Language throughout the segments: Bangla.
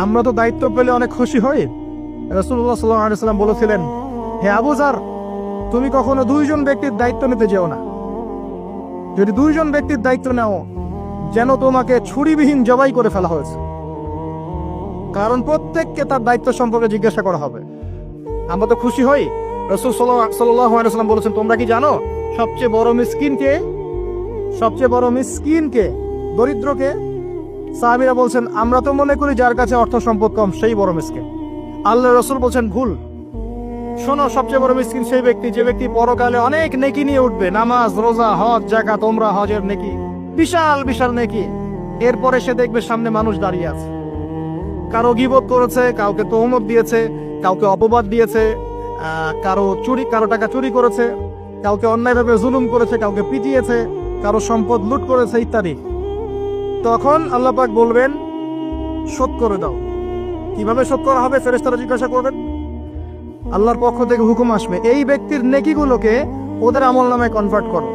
আমরা তো দায়িত্ব পেলে অনেক খুশি হই। রাসূলুল্লাহ সাল্লাল্লাহু আলাইহি ওয়াসাল্লাম বলেছিলেন, হে আবু যার, তুমি কখনো দুইজন ব্যক্তির দায়িত্ব নিতে যেও না। যদি দুইজন ব্যক্তির দায়িত্ব নাও, যেন তোমাকে ছুরিবিহীন জবাই করে ফেলা হয়েছে। কারণ প্রত্যেককে তার দায়িত্ব সম্পর্কে জিজ্ঞাসা করা হবে। আমরা তো খুশি হই। রাসূল সাল্লাল্লাহু আলাইহি ওয়াসাল্লাম বলেছেন, তোমরা কি জানো সবচেয়ে বড় মিসকিন কে? সবচেয়ে বড় মিসকিন কে? দরিদ্র কে? সাহাবীরা বলছেন, আমরা তো মনে করি যার কাছে অর্থ সম্পদ কম সেই বড় মিসকিন। আল্লাহ রাসূল বলছেন, ভুল। শোনো, সবচেয়ে বড় মিসকিন সেই ব্যক্তি যে ব্যক্তি পরকালে অনেক নেকি নিয়ে উঠবে। নামাজ, রোজা, হজ, যাকাত, উমরা, হজের নেকি, বিশাল বিশাল নেকি। এরপরে সে দেখবে সামনে মানুষ দাঁড়িয়ে আছে, কারো গীবত করেছে, কাউকে তহমত দিয়েছে, কাউকে অপবাদ দিয়েছে, কারো টাকা চুরি করেছে, কাউকে অন্যায়ভাবে জুলুম করেছে, কাউকে পিটিয়েছে, কারো সম্পদ লুট করেছে ইত্যাদি। তখন আল্লাহ পাক বলবেন, শোধ করে দাও। কিভাবে শোধ করা হবে? ফেরেশতারা জিজ্ঞাসা করবেন। আল্লাহর পক্ষ থেকে হুকুম আসবে, এই ব্যক্তির নেকিগুলোকে ওদের আমল নামায় কনভার্ট করো।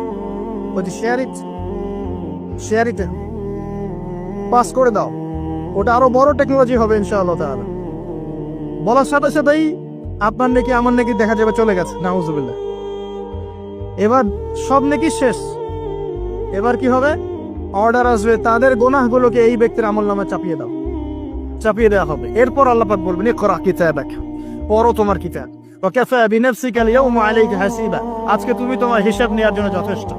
বলছি শেয়ার ইট পাস করে দাও। ওটা আরো বড় টেকনোলজি হবে ইনশাআল্লাহ তাআলা। বলার সাথে সাথেই আপনার নেকি আমার নেকি দেখা যাবে চলে গেছে, নাউজুবিল্লাহ। এবার সব নেকি শেষ। এবার কি হবে? অর্ডার আসবে, তাদের গুনাহগুলোকে এই ব্যক্তির আমলনামায় চাপিয়ে দেওয়া হবে। এরপর আল্লাহ পাক বলবেন, ইকরা কিতাবাক, পড়ো তোমার কিতাব। ওয়া কাফা বিনাফসিকা আল-ইয়াওমা আলাইকা হাসিবা, আজকে তুমি তোমার হিসাব নেওয়ার জন্য যথেষ্ট।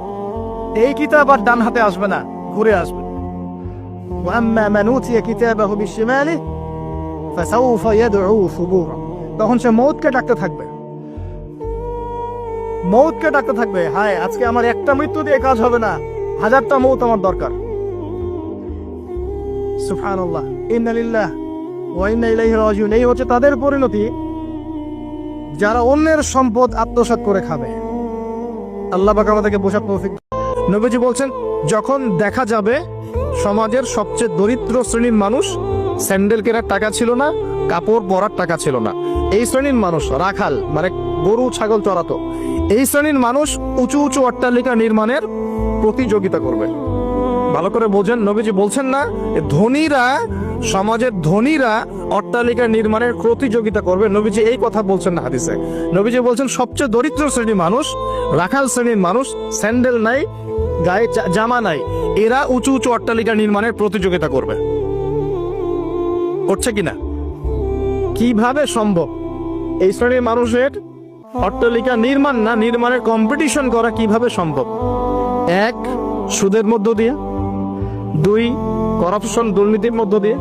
এই কিতাব আর ডান হাতে আসবে না, ঘুরে আসবে। ওয়া আম্মা মান উতিয়া কিতাবাহু বিশিমালিহি ফাসাউফা ইয়াদউ সুবুরা, তখন সে মউতকে ডাকতে থাকবে, হায় আজকে আমার একটা মৃত্যু দিয়ে কাজ হবে না, 1000টা মউত আমার দরকার। সুবহানাল্লাহ, ইন্না লিল্লাহি ওয়া ইন্না ইলাইহি রাজিউন। এই হচ্ছে তাদের পরিণতি যারা অন্যের সম্পদ আত্মসাৎ করে খাবে। আল্লাহ পাক আমাদেরকে বোঝার তৌফিক। নবীজি বলছেন, যখন দেখা যাবে সমাজের সবচেয়ে দরিদ্র শ্রেণীর মানুষ, স্যান্ডেল কেনার টাকা ছিল না, কাপড় পরার টাকা ছিল না, এই শ্রেণীর মানুষ রাখাল মানে গরু ছাগল চড়াতো, এই শ্রেণীর মানুষ উঁচু উঁচু অট্টালিকা নির্মাণের প্রতিযোগিতা করবে। ভালো করে বোঝেন, নবীজি বলছেন না ধনীরা, সমাজের ধনীরা অট্টালিকা নির্মাণের প্রতিযোগিতা করবে। নবীজি এই কথা বলছেন না হাদিসে। নবীজি বলছেন সবচেয়ে দরিদ্র শ্রেণীর মানুষ, রাখাল শ্রেণীর মানুষ, স্যান্ডেল নাই, গায়ে জামা নাই, এরা উঁচু উঁচু অট্টালিকা নির্মাণের প্রতিযোগিতা করবে। করছে কিনা? কিভাবে সম্ভব? এই শ্রেণীর মানুষের অট্টালিকা নির্মাণের কম্পিটিশন করা কিভাবে সম্ভব? 1, সুদের মধ্য দিয়ে, 2, করাপশন দুর্নীতির মধ্য দিয়ে,